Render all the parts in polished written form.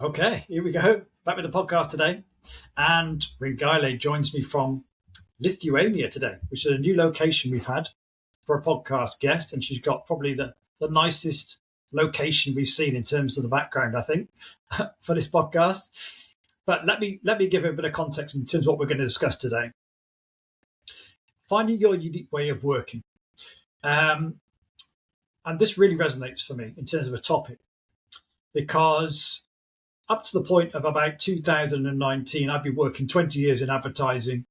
Okay, here we go. Back with the podcast today. And Ringailė joins me from Lithuania today, which is a new location we've had for a podcast guest. And she's got probably the nicest location we've seen in terms of the background, I think, for this podcast. But let me give a bit of context in terms of what we're going to discuss today. Finding your unique way of working. And this really resonates for me in terms of a topic, because up to the point of about 2019, I'd been working 20 years in advertising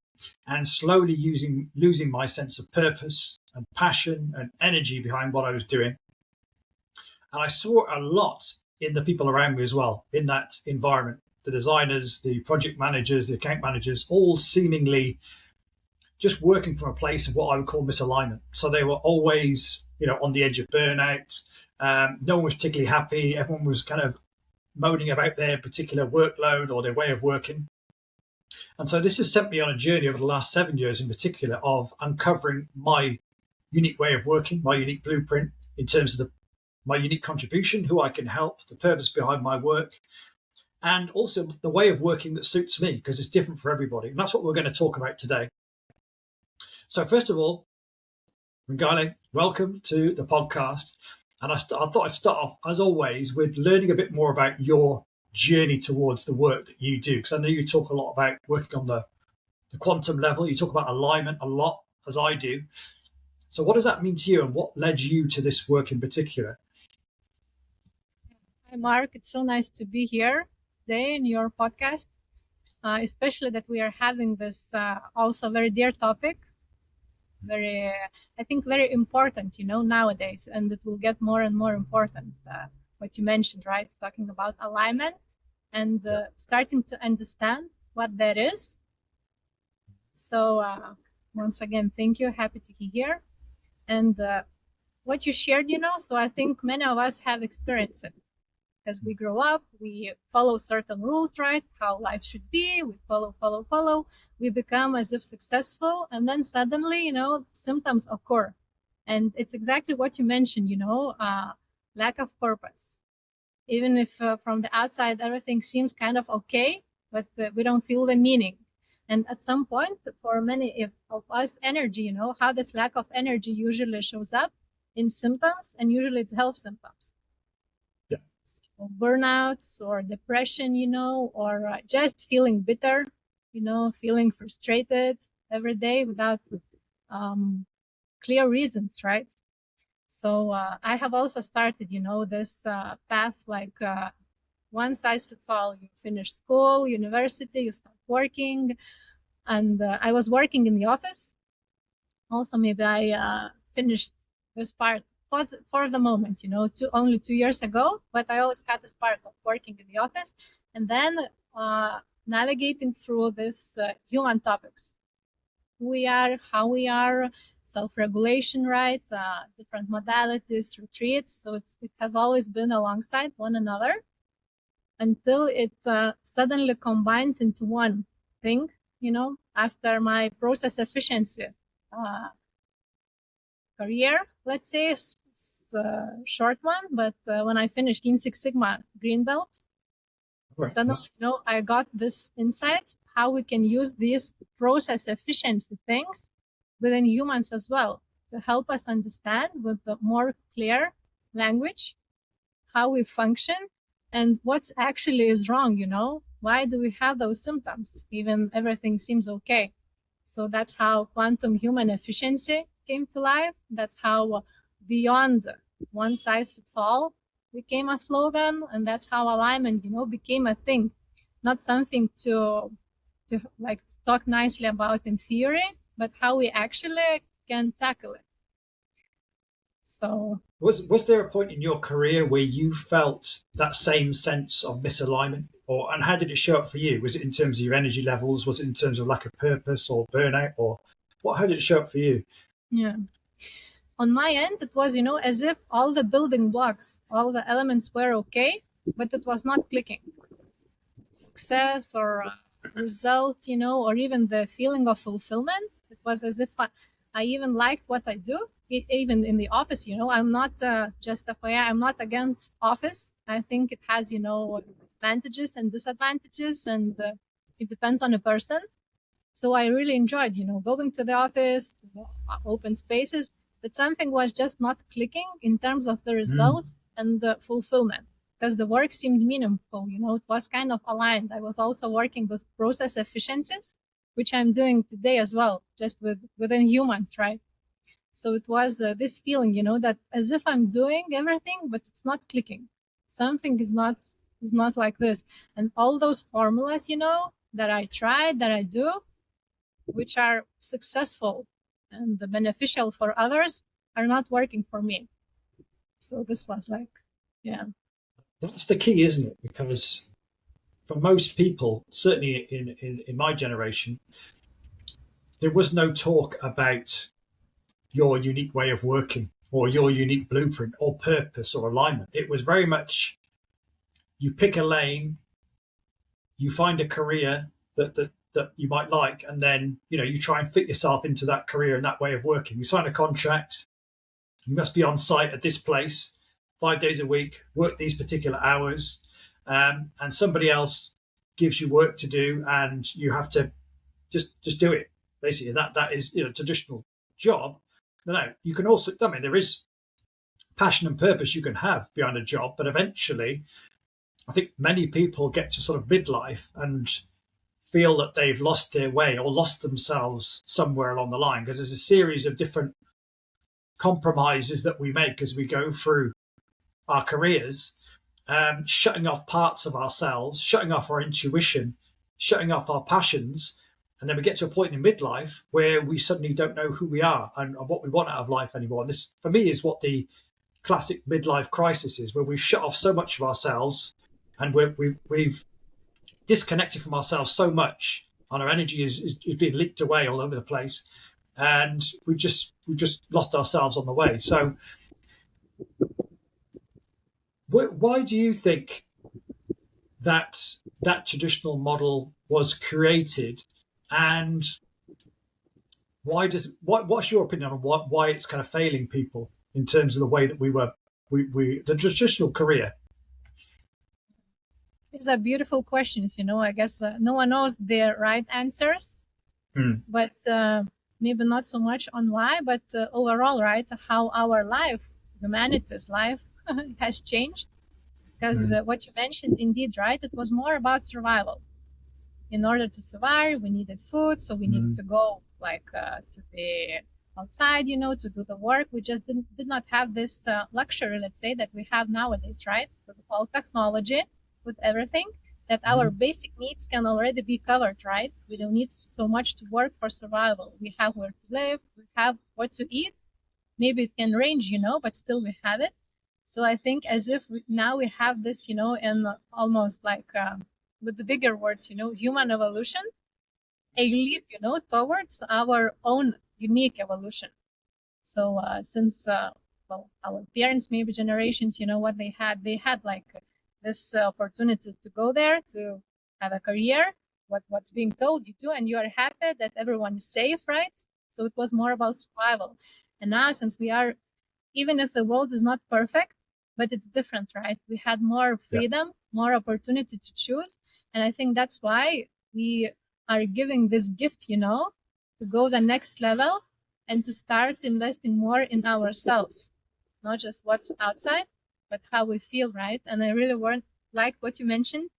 and slowly losing my sense of purpose and passion and energy behind what I was doing. And I saw a lot in the people around me as well, in that environment. The designers, the project managers, the account managers, all seemingly just working from a place of what I would call misalignment. So they were always, on the edge of burnout. No one was particularly happy. Everyone was kind of moaning about their particular workload or their way of working. And so this has sent me on a journey over the last 7 years in particular of uncovering my unique way of working, my unique blueprint in terms of my unique contribution, who I can help, the purpose behind my work, and also the way of working that suits me, because it's different for everybody. And that's what we're going to talk about today. So first of all, Ringailė, welcome to the podcast. And I thought I'd start off, as always, with learning a bit more about your journey towards the work that you do. Because I know you talk a lot about working on the quantum level. You talk about alignment a lot, as I do. So what does that mean to you, and what led you to this work in particular? Hi, Mark. It's so nice to be here today in your podcast, especially that we are having this also very dear topic. I think very important, nowadays, and it will get more and more important. What you mentioned, right? Talking about alignment and starting to understand what that is. So once again, thank you. Happy to be here. And what you shared, so I think many of us have experienced it. As we grow up, we follow certain rules, right? How life should be. We follow. We become as if successful. And then suddenly, symptoms occur. And it's exactly what you mentioned, lack of purpose. Even if from the outside, everything seems kind of okay, but we don't feel the meaning. And at some point, for many of us, energy, how this lack of energy usually shows up in symptoms, and usually it's health symptoms. So burnouts or depression, or just feeling bitter, feeling frustrated every day without clear reasons, right? So I have also started, this path, like one size fits all. You finish school, university, you start working. And I was working in the office. Also, maybe I finished this part for the moment, only 2 years ago, but I always had this part of working in the office, and then navigating through this human topics, who we are, how we are, self-regulation, right? Different modalities, retreats. So it has always been alongside one another until it suddenly combined into one thing, after my process efficiency career, let's say, it's a short one, but when I finished Lean Six Sigma Green Belt, right, suddenly, I got this insights how we can use these process efficiency things within humans as well to help us understand with the more clear language how we function and what's actually is wrong, why do we have those symptoms even everything seems okay. So that's how quantum human efficiency came to life. That's how beyond one size fits all became a slogan, and that's how alignment, became a thing, not something to talk nicely about in theory, but how we actually can tackle it. So was there a point in your career where you felt that same sense of misalignment, and how did it show up for you? Was it in terms of your energy levels? Was it in terms of lack of purpose or burnout, or how did it show up for you? Yeah. On my end, it was, as if all the building blocks, all the elements were okay, but it was not clicking. Success or results, or even the feeling of fulfillment. It was as if I even liked what I do, even in the office, I'm not just I'm not against office. I think it has, advantages and disadvantages, and it depends on a person. So I really enjoyed, going to the office, to open spaces, but something was just not clicking in terms of the results and the fulfillment, because the work seemed meaningful, it was kind of aligned. I was also working with process efficiencies, which I'm doing today as well, just within humans, right? So it was this feeling, that as if I'm doing everything, but it's not clicking. Something is not like this. And all those formulas, that I tried, that I do, which are successful and beneficial for others, are not working for me. So this was like, yeah. That's the key, isn't it? Because for most people, certainly in my generation, there was no talk about your unique way of working or your unique blueprint or purpose or alignment. It was very much, you pick a lane, you find a career that you might like, and then you try and fit yourself into that career and that way of working. You sign a contract, you must be on site at this place 5 days a week, work these particular hours, and somebody else gives you work to do, and you have to just do it. Basically, that is traditional job. No, you can also, there is passion and purpose you can have behind a job, but eventually I think many people get to sort of midlife and feel that they've lost their way or lost themselves somewhere along the line, because there's a series of different compromises that we make as we go through our careers, shutting off parts of ourselves, shutting off our intuition, shutting off our passions. And then we get to a point in midlife where we suddenly don't know who we are and what we want out of life anymore. And this, for me, is what the classic midlife crisis is, where we've shut off so much of ourselves and we've disconnected from ourselves so much, and our energy is being leaked away all over the place, and we've just lost ourselves on the way. So why do you think that traditional model was created, and what's your opinion on why it's kind of failing people in terms of the way that the traditional career? These are beautiful questions, I guess no one knows the right answers, but maybe not so much on why, but overall, right, how our life, humanity's life, has changed. Because what you mentioned, indeed, right, it was more about survival. In order to survive, we needed food, so we needed to go to the outside, to do the work. We just did not have this luxury, let's say, that we have nowadays, right? With all technology, with everything, that our basic needs can already be covered, right? We don't need so much to work for survival. We have where to live, we have what to eat. Maybe it can range, but still we have it. So I think as if now we have this, and almost like with the bigger words, human evolution, a leap, towards our own unique evolution. So since, our parents, maybe generations, what they had like this opportunity to go there, to have a career, what's being told you do, and you are happy that everyone is safe, right? So it was more about survival. And now, since we are, even if the world is not perfect, but it's different, right? We had more freedom, more opportunity to choose. And I think that's why we are giving this gift, to go the next level and to start investing more in ourselves, not just what's outside, but how we feel, right? And I really like what you mentioned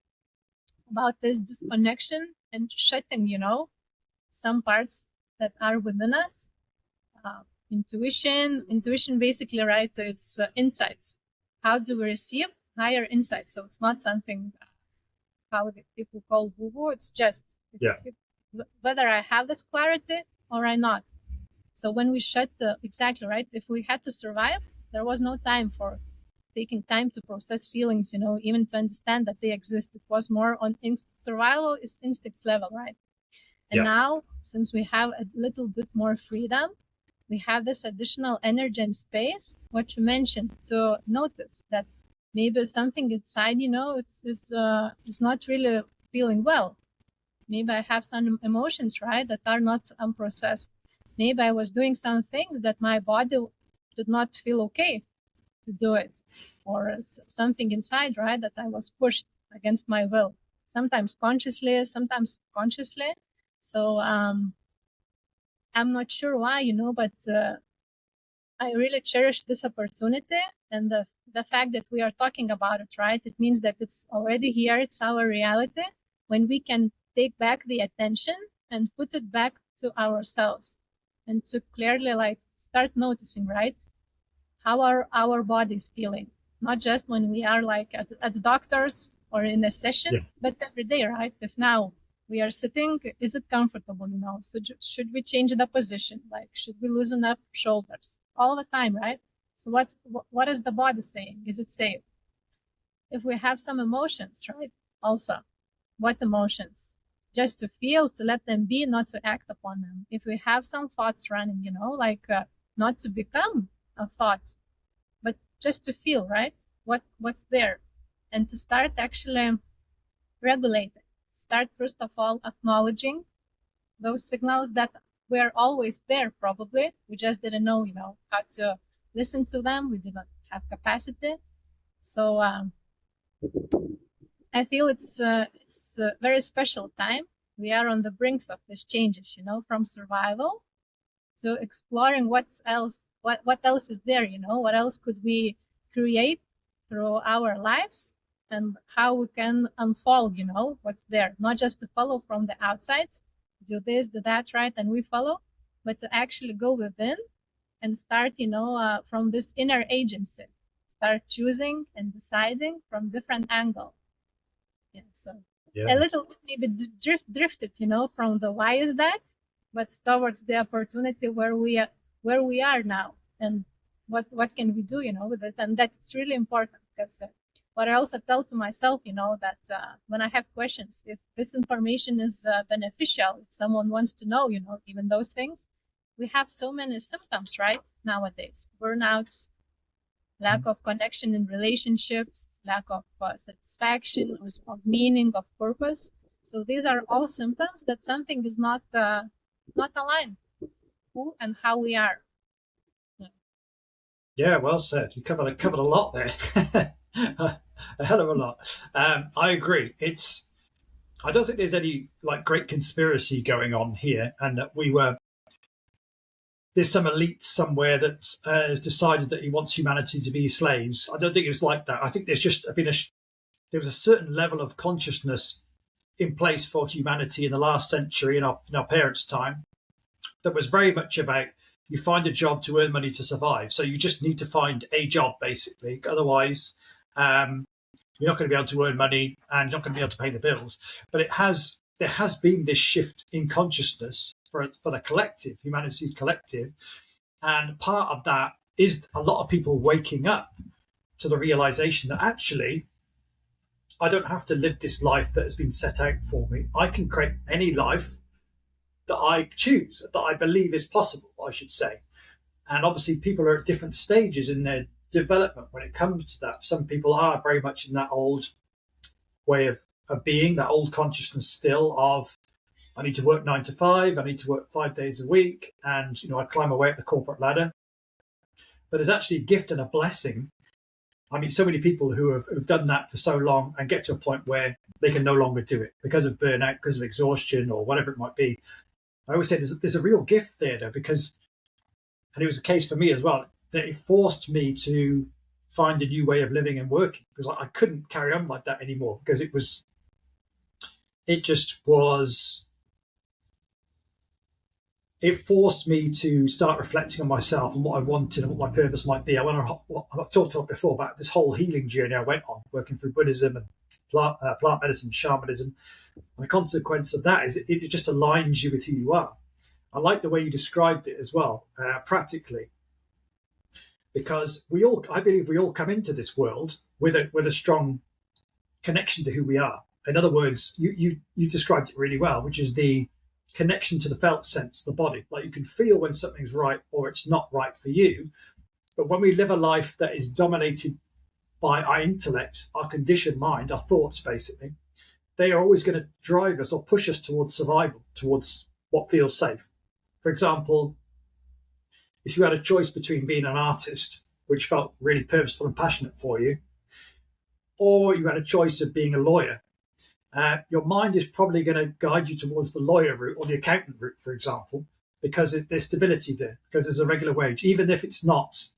about this disconnection and shutting, some parts that are within us. Intuition basically, right? It's insights. How do we receive higher insights? So it's not something how the people call woo-woo. It's just whether I have this clarity or I not. So when we shut exactly, right? If we had to survive, there was no time for taking time to process feelings, even to understand that they exist. It was more on survival is instincts level, right? And now, since we have a little bit more freedom, we have this additional energy and space, what you mentioned, to notice that maybe something inside, it's not really feeling well. Maybe I have some emotions, right, that are not unprocessed. Maybe I was doing some things that my body did not feel okay to do it, or something inside, right, that I was pushed against my will, sometimes consciously, sometimes subconsciously. So I'm not sure why, but I really cherish this opportunity, and the fact that we are talking about it, right? It means that it's already here. It's our reality. When we can take back the attention and put it back to ourselves, and to clearly start noticing, right, how are our bodies feeling, not just when we are at the doctor's or in a session, but every day, right? If now we are sitting, is it comfortable, So should we change the position? Should we loosen up shoulders? All the time, right? So what is the body saying? Is it safe? If we have some emotions, right? Also, what emotions? Just to feel, to let them be, not to act upon them. If we have some thoughts running, not to become a thought, but just to feel, right? What's there, and to start actually regulating. Start first of all acknowledging those signals that were always there. Probably we just didn't know, how to listen to them. We did not have capacity. So I feel it's a very special time. We are on the brinks of these changes, from survival to exploring what else is there, what else could we create through our lives, and how we can unfold, what's there, not just to follow from the outside, do this, do that, right, and we follow, but to actually go within and start, from this inner agency, start choosing and deciding from different angle. So a little bit maybe drifted, from the why is that, but towards the opportunity where we are now, and what can we do, with it. And that's really important, because what I also tell to myself, that when I have questions, if this information is beneficial, if someone wants to know, even those things, we have so many symptoms, right, nowadays: burnouts, lack of connection in relationships, lack of satisfaction, of meaning, of purpose. So these are all symptoms that something is not aligned with who and how we are. Yeah, well said. You covered a lot there. A hell of a lot. I agree. I don't think there's any great conspiracy going on here, and that there's some elite somewhere that has decided that he wants humanity to be slaves. I don't think it's like that. I think there's just there was a certain level of consciousness in place for humanity in the last century, in our parents' time, that was very much about, you find a job to earn money to survive. So you just need to find a job, basically. Otherwise, you're not going to be able to earn money, and you're not going to be able to pay the bills. But there has been this shift in consciousness for the collective, humanity's collective. And part of that is a lot of people waking up to the realization that actually, I don't have to live this life that has been set out for me. I can create any life that I choose, that I believe is possible, I should say. And obviously people are at different stages in their development when it comes to that. Some people are very much in that old way of being, that old consciousness still of, I need to work 9 to 5, I need to work 5 days a week, and I climb away up the corporate ladder. But there's actually a gift and a blessing. I mean, so many people who have done that for so long and get to a point where they can no longer do it because of burnout, because of exhaustion, or whatever it might be. I always say there's a real gift there, though, because, and it was a case for me as well, that it forced me to find a new way of living and working, because I couldn't carry on like that anymore, because it forced me to start reflecting on myself and what I wanted and what my purpose might be. I've talked about before about this whole healing journey I went on, working through Buddhism and plant medicine, shamanism. And the consequence of that is it just aligns you with who you are. I like the way you described it as well, practically, because I believe we all come into this world with a strong connection to who we are. In other words, you described it really well, which is the connection to the felt sense, the body. Like, you can feel when something's right or it's not right for you. But when we live a life that is dominated by our intellect, our conditioned mind, our thoughts, basically, they are always going to drive us or push us towards survival, towards what feels safe. For example, if you had a choice between being an artist, which felt really purposeful and passionate for you, or you had a choice of being a lawyer, your mind is probably going to guide you towards the lawyer route or the accountant route, for example, because there's stability there, because there's a regular wage, even if it's not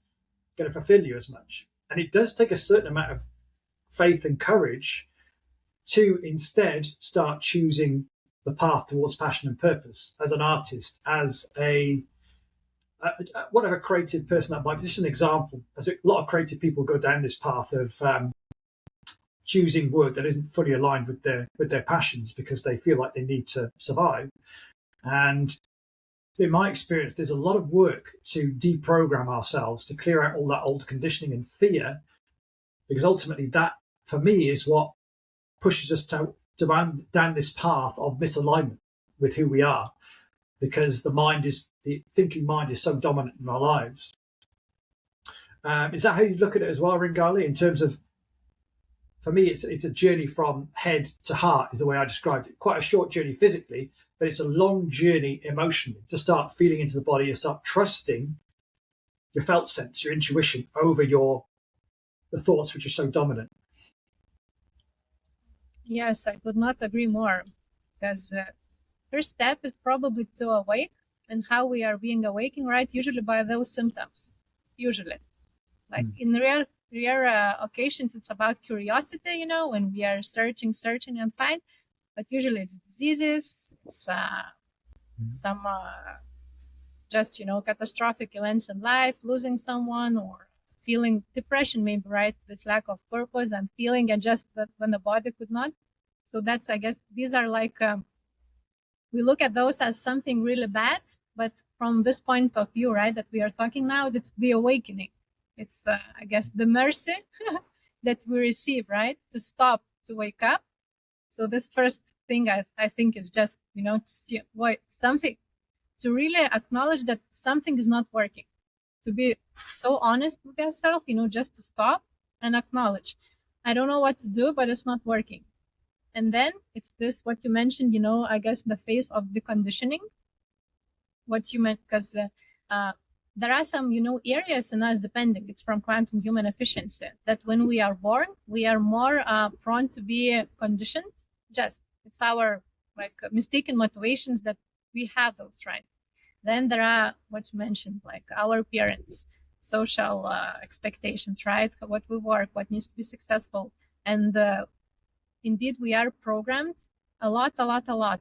going to fulfill you as much. And it does take a certain amount of faith and courage to instead start choosing the path towards passion and purpose as an artist, as a whatever creative person that might be. Just an example, as a lot of creative people go down this path of choosing work that isn't fully aligned with their passions because they feel like they need to survive. And in my experience, there's a lot of work to deprogram ourselves, to clear out all that old conditioning and fear, because ultimately that, for me, is what pushes us down this path of misalignment with who we are, because the thinking mind is so dominant in our lives. Is that how you look at it as well, Ringailė, in terms of, for me, it's a journey from head to heart, is the way I described it. Quite a short journey physically, but it's a long journey emotionally, to start feeling into the body and start trusting your felt sense, your intuition over the thoughts which are so dominant. Yes, I could not agree more, because first step is probably to awake, and how we are being awakened, right? Usually by those symptoms, usually. Like in rare occasions, it's about curiosity, when we are searching and find, but usually it's diseases, it's some just, catastrophic events in life, losing someone, or feeling depression, maybe, right? This lack of purpose and feeling, and just that when the body could not. So that's, I guess, these are like, we look at those as something really bad, but from this point of view, right, that we are talking now, it's the awakening. It's, I guess, the mercy that we receive, right, to stop, to wake up. So this first thing I think is just, to see something, to really acknowledge that something is not working, to be so honest with yourself, just to stop and acknowledge, I don't know what to do, but it's not working. And then it's this, what you mentioned, I guess the phase of the conditioning, what you meant, because there are some, areas in us, depending, it's from quantum human efficiency, that when we are born, we are more prone to be conditioned. It's our mistaken motivations that we have those, right? Then there are what you mentioned, like our appearance, social expectations, right? What we work, what needs to be successful. And indeed, we are programmed a lot.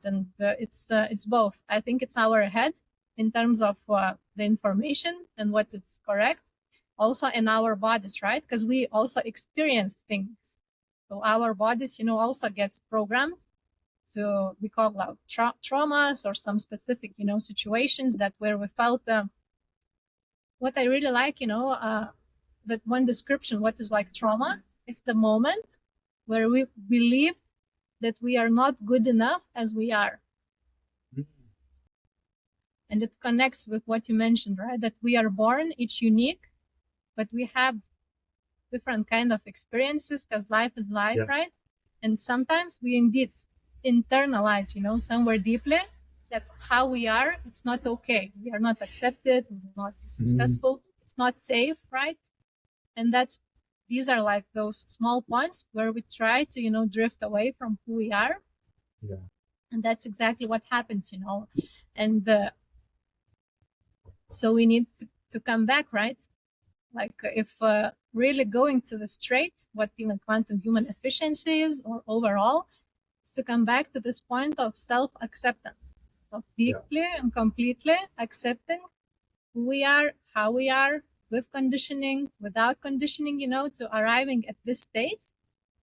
And it's both. I think it's our head in terms of the information and what is correct, also in our bodies, right? Because we also experience things. So our bodies, also gets programmed to, we call out traumas or some specific, situations that where we felt what I really like, that one description, what is like trauma, is the moment where we believed that we are not good enough as we are. And it connects with what you mentioned, right? That we are born each unique, but we have different kind of experiences, because life is life, yeah. Right? And sometimes we indeed internalize, somewhere deeply, that how we are, it's not okay. We are not accepted, we will not be successful, it's not safe, right? And these are like those small points where we try to, drift away from who we are. Yeah. And that's exactly what happens, And so we need to come back, right? Like if really going to the straight, what even quantum human efficiency is, or overall, is to come back to this point of self-acceptance, of deeply and completely accepting who we are, how we are, with conditioning, without conditioning, to arriving at this state.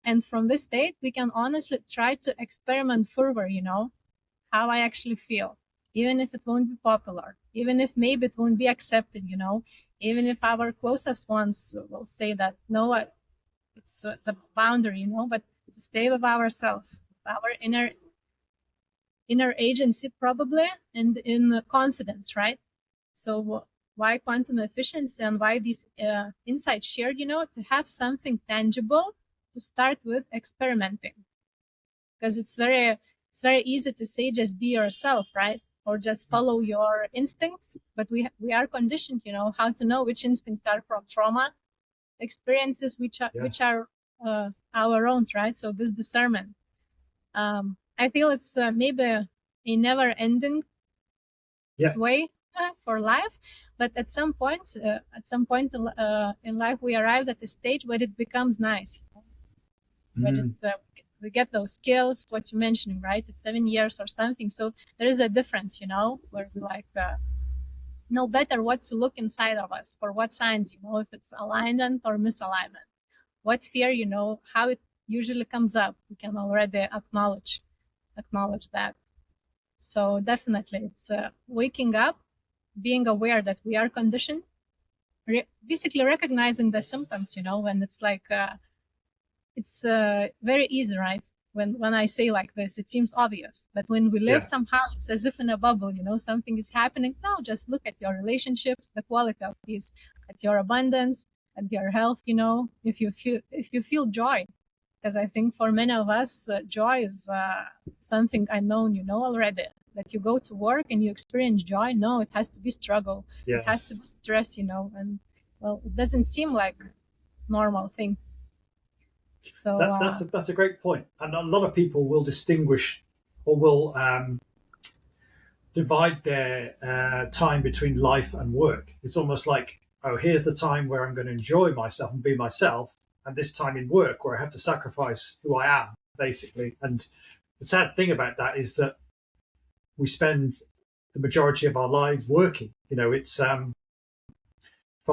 And from this state, we can honestly try to experiment further, how I actually feel, even if it won't be popular, even if maybe it won't be accepted, even if our closest ones will say that, no, it's the boundary, but to stay with ourselves, with our inner agency, probably, and in confidence, right? So why quantum efficiency and why these insights shared, to have something tangible to start with experimenting. Because it's very easy to say, just be yourself, right? Or just follow your instincts. But we are conditioned, how to know which instincts are from trauma experiences, which are our own, right? So this discernment, I feel it's maybe a never-ending way for life, but at some point in life, we arrived at the stage where it becomes nice. But it's we get those skills, what you're mentioning, right? It's 7 years or something. So there is a difference, where we like know better what to look inside of us for what signs, if it's alignment or misalignment. What fear, how it usually comes up. We can already acknowledge that. So definitely it's waking up, being aware that we are conditioned, basically recognizing the symptoms, when it's like, it's very easy, right? When I say like this, it seems obvious, but when we live somehow, it's as if in a bubble, something is happening. No, just look at your relationships, the quality of these, at your abundance, at your health, if you feel joy, because I think for many of us, joy is something unknown, already. That you go to work and you experience joy. No, it has to be struggle. It has to be stress, and well, it doesn't seem like normal thing. So that's a great point. And a lot of people will distinguish or will divide their time between life and work. It's almost like, oh, here's the time where I'm going to enjoy myself and be myself, and this time in work where I have to sacrifice who I am, basically. And the sad thing about that is that we spend the majority of our lives working. It's from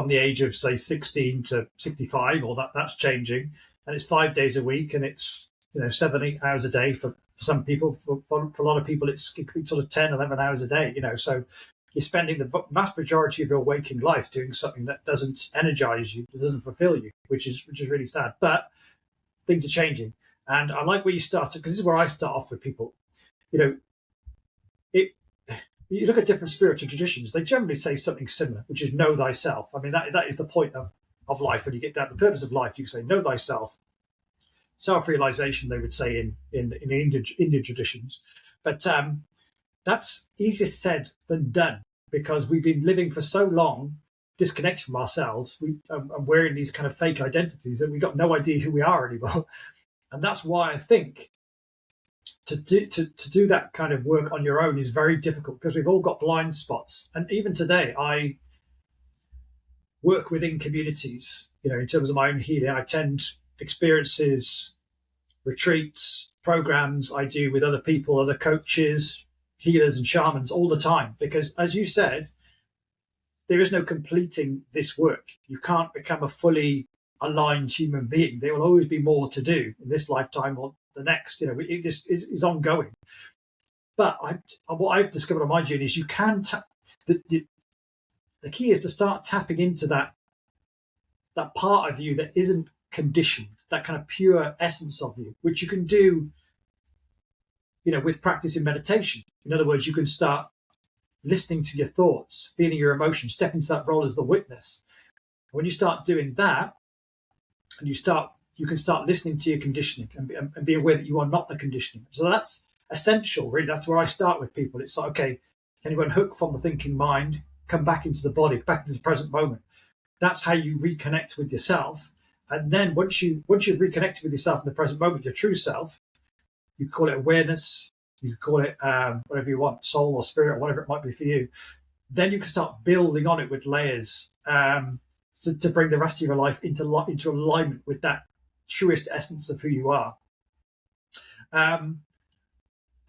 the age of, say, 16 to 65, or that's changing. And it's 5 days a week, and it's 7-8 hours a day for some people. For a lot of people, it could be sort of 10, 11 hours a day. So you're spending the vast majority of your waking life doing something that doesn't energize you, that doesn't fulfill you, which is really sad. But things are changing, and I like where you started, because this is where I start off with people. You look at different spiritual traditions; they generally say something similar, which is know thyself. I mean, that is the point of life. When you get down to the purpose of life, you can say know thyself. Self-realization, they would say in Indian traditions, but that's easier said than done, because we've been living for so long disconnected from ourselves, and wearing these kind of fake identities, that we've got no idea who we are anymore. And that's why I think to do that kind of work on your own is very difficult, because we've all got blind spots. And even today, I work within communities, in terms of my own healing. I attend experiences, retreats, programs I do with other people, other coaches, healers and shamans all the time, because as you said, there is no completing this work. You can't become a fully aligned human being. There will always be more to do in this lifetime or the next. It just is ongoing. But what I've discovered on my journey is you can the key is to start tapping into that part of you that isn't conditioned, that kind of pure essence of you, which you can do, with practice in meditation. In other words, you can start listening to your thoughts, feeling your emotions, step into that role as the witness. When you start doing that, and you can start listening to your conditioning and be aware that you are not the conditioning. So that's essential, really. That's where I start with people. It's like, okay, can you unhook from the thinking mind, come back into the body, back into the present moment? That's how you reconnect with yourself. And then once you've reconnected with yourself in the present moment, your true self, you call it awareness, you call it whatever you want, soul or spirit or whatever it might be for you. Then you can start building on it with layers to bring the rest of your life into alignment with that truest essence of who you are. And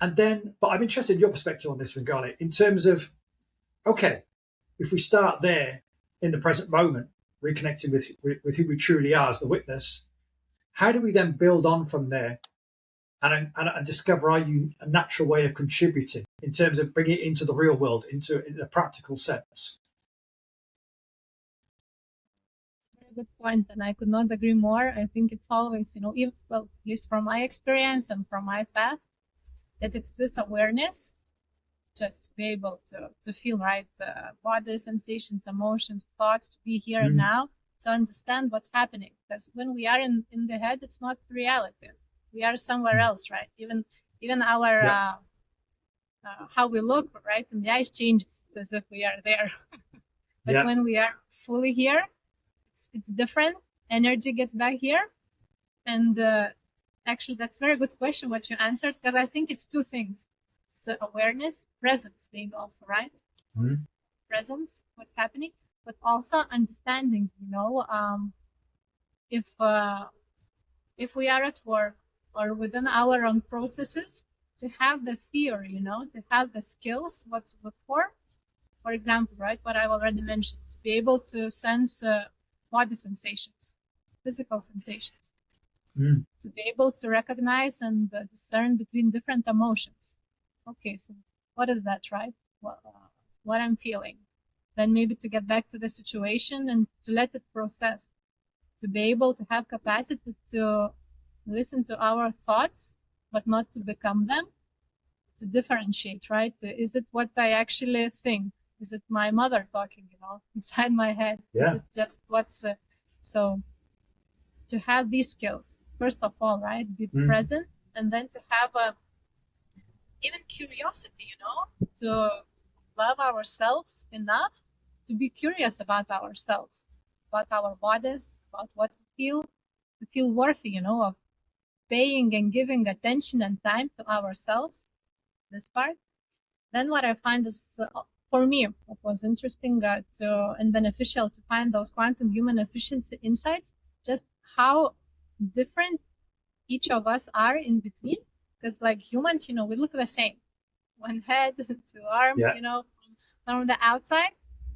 then, but I'm interested in your perspective on this, Ringailė, in terms of, okay, if we start there in the present moment, reconnecting with who we truly are as the witness, how do we then build on from there and discover a natural way of contributing in terms of bringing it into the real world, in a practical sense? It's a very good point, and I could not agree more. I think it's always, at least from my experience and from my path, that it's this awareness, just to be able to feel, right, body sensations, emotions, thoughts, to be here and now, to understand what's happening. Because when we are in the head, it's not reality. We are somewhere else, right? Even our how we look, right, in the eyes changes. It's as if we are there. But when we are fully here, it's different. Energy gets back here. And actually, that's a very good question what you answered, because I think it's two things. So awareness, presence being also, right? Mm-hmm. Presence, what's happening, but also understanding, if we are at work or within our own processes, to have the theory, to have the skills, what to look for. For example, right, what I've already mentioned, to be able to sense body sensations, physical sensations, to be able to recognize and discern between different emotions. Okay, so what is that, right? What I'm feeling. Then maybe to get back to the situation and to let it process, to be able to have capacity to listen to our thoughts, but not to become them, to differentiate, right? Is it what I actually think? Is it my mother talking, inside my head? Yeah. Is it just so to have these skills, first of all, right? Be present, and then to have even curiosity, to love ourselves enough to be curious about ourselves, about our bodies, about what we feel, to feel worthy, of paying and giving attention and time to ourselves, this part. Then what I find is, for me, what was interesting and beneficial to find those quantum human efficiency insights, just how different each of us are in between. Because like humans, we look the same. One head, two arms, from the outside,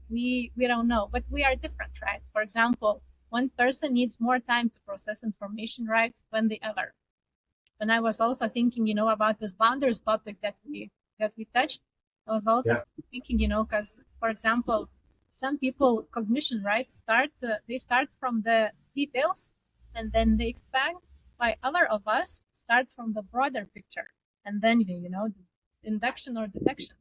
we don't know, but we are different, right? For example, one person needs more time to process information, right, than the other. And I was also thinking, about this boundaries topic that we touched. I was also thinking, because, for example, some people cognition, right, they start from the details and then they expand. By other of us start from the broader picture, and then induction or detection.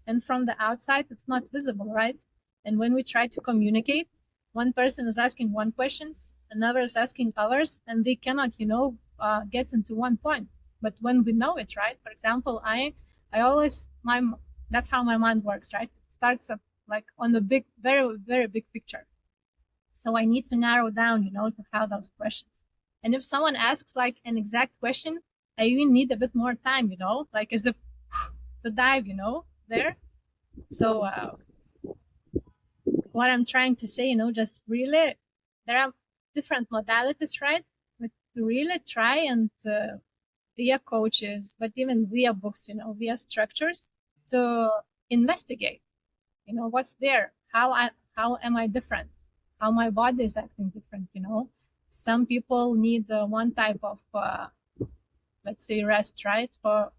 And from the outside, it's not visible, right? And when we try to communicate, one person is asking one questions, another is asking others, and they cannot, get into one point. But when we know it, right? For example, I always, that's how my mind works, right? It starts up like on the big, very, very big picture. So I need to narrow down, to have those questions. And if someone asks like an exact question, I even need a bit more time, like as if to dive, there. So what I'm trying to say, just really, there are different modalities, right? But to really try and via coaches, but even via books, via structures, to investigate, what's there, how am I different, how my body is acting different, Some people need one type of, let's say, rest, right? For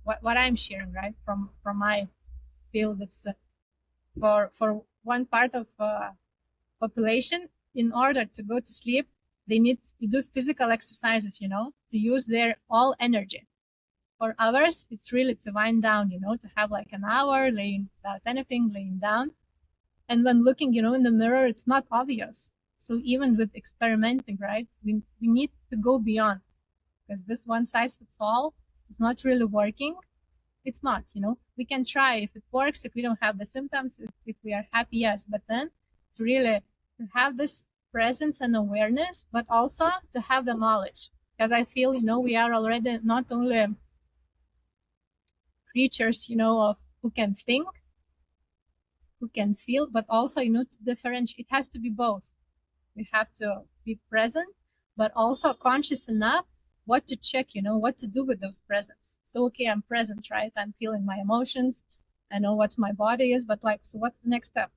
what I'm sharing, right? From my field, it's for one part of population, in order to go to sleep, they need to do physical exercises, to use their all energy. For others, it's really to wind down, to have like an hour laying without anything, laying down. And when looking, in the mirror, it's not obvious. So even with experimenting, right, we need to go beyond, because this one size fits all is not really working. It's not, we can try if it works, if we don't have the symptoms, if we are happy, yes, but then to really to have this presence and awareness, but also to have the knowledge, because I feel, we are already not only creatures, of who can think, who can feel, but also, to differentiate. It has to be both. We have to be present, but also conscious enough what to check, what to do with those presence. So, okay, I'm present, right? I'm feeling my emotions. I know what my body is, but like, so what's the next step?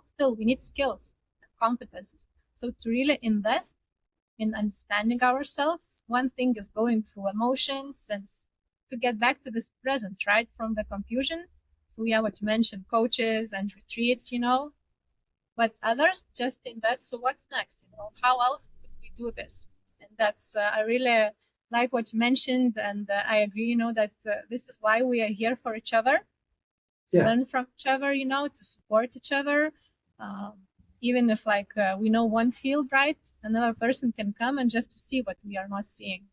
Still, we need skills, competencies. So to really invest in understanding ourselves, one thing is going through emotions and to get back to this presence, right? From the confusion. So we have what you mentioned, coaches and retreats, but others just invest. So what's next? How else could we do this? And that's, I really like what you mentioned. And I agree, that this is why we are here for each other, to learn from each other, to support each other. Even if we know one field, right? Another person can come and just to see what we are not seeing.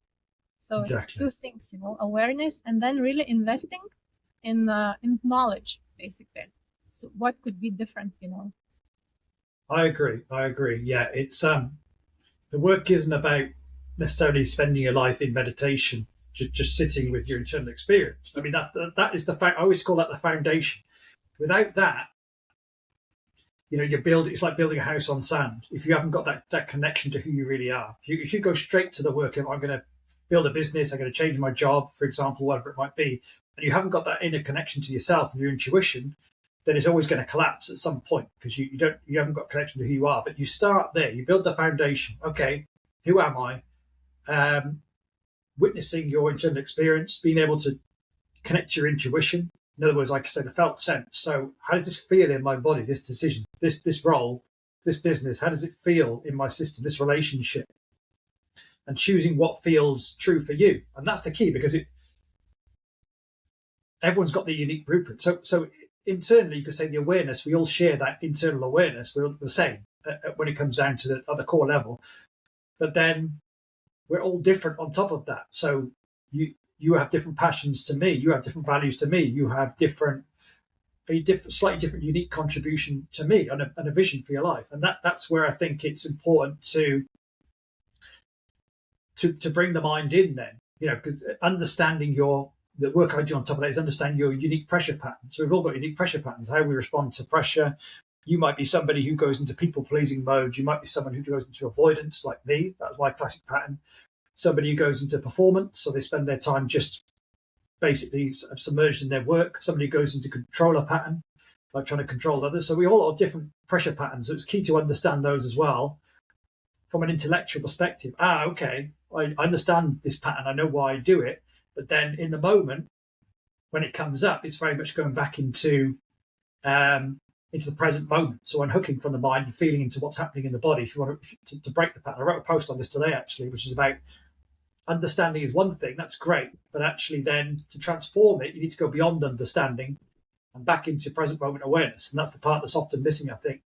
So It's two things, awareness, and then really investing in knowledge, basically. So what could be different, I agree. Yeah, it's the work isn't about necessarily spending your life in meditation, just sitting with your internal experience. I mean, that is I always call that the foundation. Without that, it's like building a house on sand. If you haven't got that connection to who you really are, if you go straight to the work of, I'm going to build a business, I'm going to change my job, for example, whatever it might be, and you haven't got that inner connection to yourself and your intuition, then it's always going to collapse at some point, because you haven't got connection to who you are. But you start there, you build the foundation. Okay, who am I? Witnessing your internal experience, being able to connect to your intuition. In other words, like I say, the felt sense. So how does this feel in my body, this decision, this role, this business? How does it feel in my system, this relationship? And choosing what feels true for you. And that's the key, because everyone's got the unique blueprint. So internally, you could say the awareness, we all share that internal awareness. We're all the same when it comes down to the core level. But then we're all different on top of that. So you have different passions to me. You have different values to me. You have slightly different, unique contribution to me and a vision for your life. And that's where I think it's important to bring the mind in then, because understanding the work I do on top of that is understanding your unique pressure patterns. So we've all got unique pressure patterns, how we respond to pressure. You might be somebody who goes into people-pleasing mode. You might be someone who goes into avoidance, like me. That was my classic pattern. Somebody who goes into performance, so they spend their time just basically submerged in their work. Somebody who goes into controller pattern, like trying to control others. So we all have different pressure patterns. So it's key to understand those as well from an intellectual perspective. Okay, I understand this pattern. I know why I do it. But then in the moment, when it comes up, it's very much going back into the present moment. So unhooking from the mind and feeling into what's happening in the body. If you want to break the pattern, I wrote a post on this today, actually, which is about understanding is one thing. That's great. But actually then to transform it, you need to go beyond understanding and back into present moment awareness. And that's the part that's often missing, I think.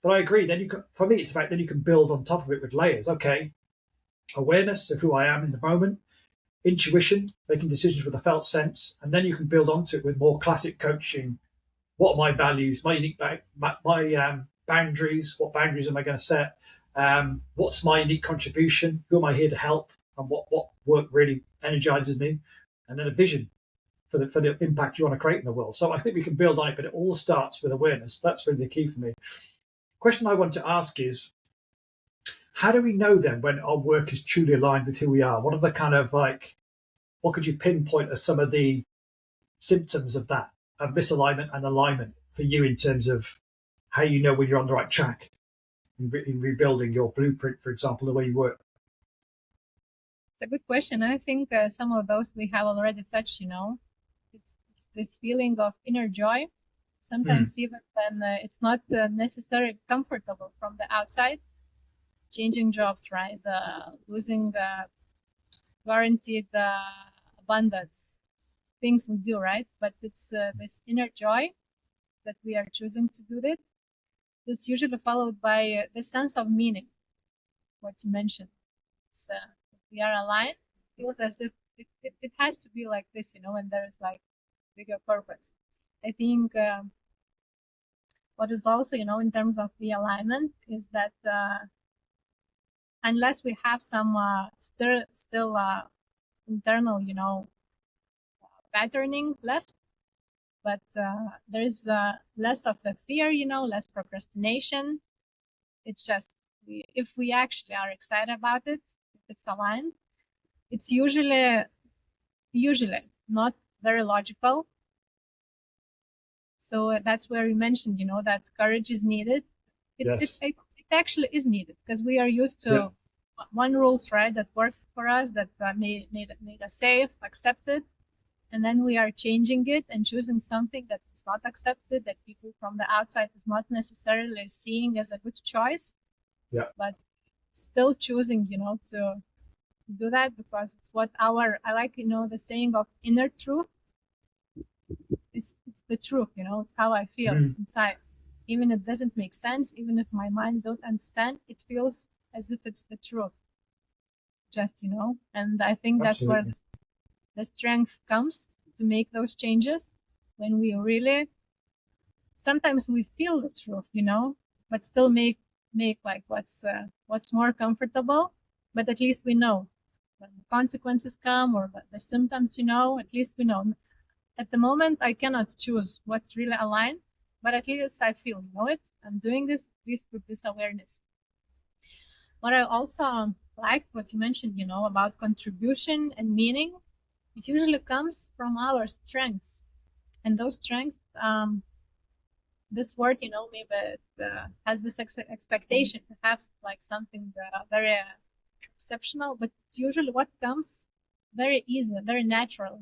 But I agree. Then for me, it's about then you can build on top of it with layers. Okay, awareness of who I am in the moment, intuition, making decisions with a felt sense, and then you can build onto it with more classic coaching. What are my values, my unique boundaries? What boundaries am I going to set? What's my unique contribution? Who am I here to help? And what work really energizes me? And then a vision for the impact you want to create in the world. So I think we can build on it, but it all starts with awareness. That's really the key for me. Question I want to ask is, how do we know then when our work is truly aligned with who we are? What are the kind of what could you pinpoint as some of the symptoms of that, of misalignment and alignment for you in terms of how you know when you're on the right track in rebuilding your blueprint, for example, the way you work? It's a good question. I think some of those we have already touched, It's this feeling of inner joy. Sometimes even when it's not necessarily comfortable from the outside. Changing jobs, right? Losing guaranteed abundance, things we do, right? But it's this inner joy that we are choosing to do it. It's usually followed by the sense of meaning, what you mentioned. It's, if we are aligned, it feels as if it has to be like this, and there is like bigger purpose. I think what is also, in terms of the alignment is that unless we have some still internal, patterning left, but there's less of the fear, less procrastination. It's just if we actually are excited about it, if it's aligned, it's usually not very logical. So that's where you mentioned, that courage is needed. Yes. It actually is needed because we are used to one rules, right, that work for us, that made us safe, accepted, and then we are changing it and choosing something that is not accepted, that people from the outside is not necessarily seeing as a good choice. Yeah. But still choosing, to do that because it's what I like, the saying of inner truth. It's the truth, it's how I feel inside. Even if it doesn't make sense, even if my mind don't understand, it feels as if it's the truth. Just, and I think that's where the strength comes to make those changes when we really, sometimes we feel the truth, but still make like what's more comfortable, but at least we know when the consequences come or the symptoms, at least we know. At the moment, I cannot choose what's really aligned, but at least I feel, it. I'm doing this, at least with this awareness. What I also like what you mentioned, about contribution and meaning, it usually comes from our strengths. And those strengths, this word, maybe it, has this expectation to have like something very exceptional, but it's usually what comes very easy, very natural,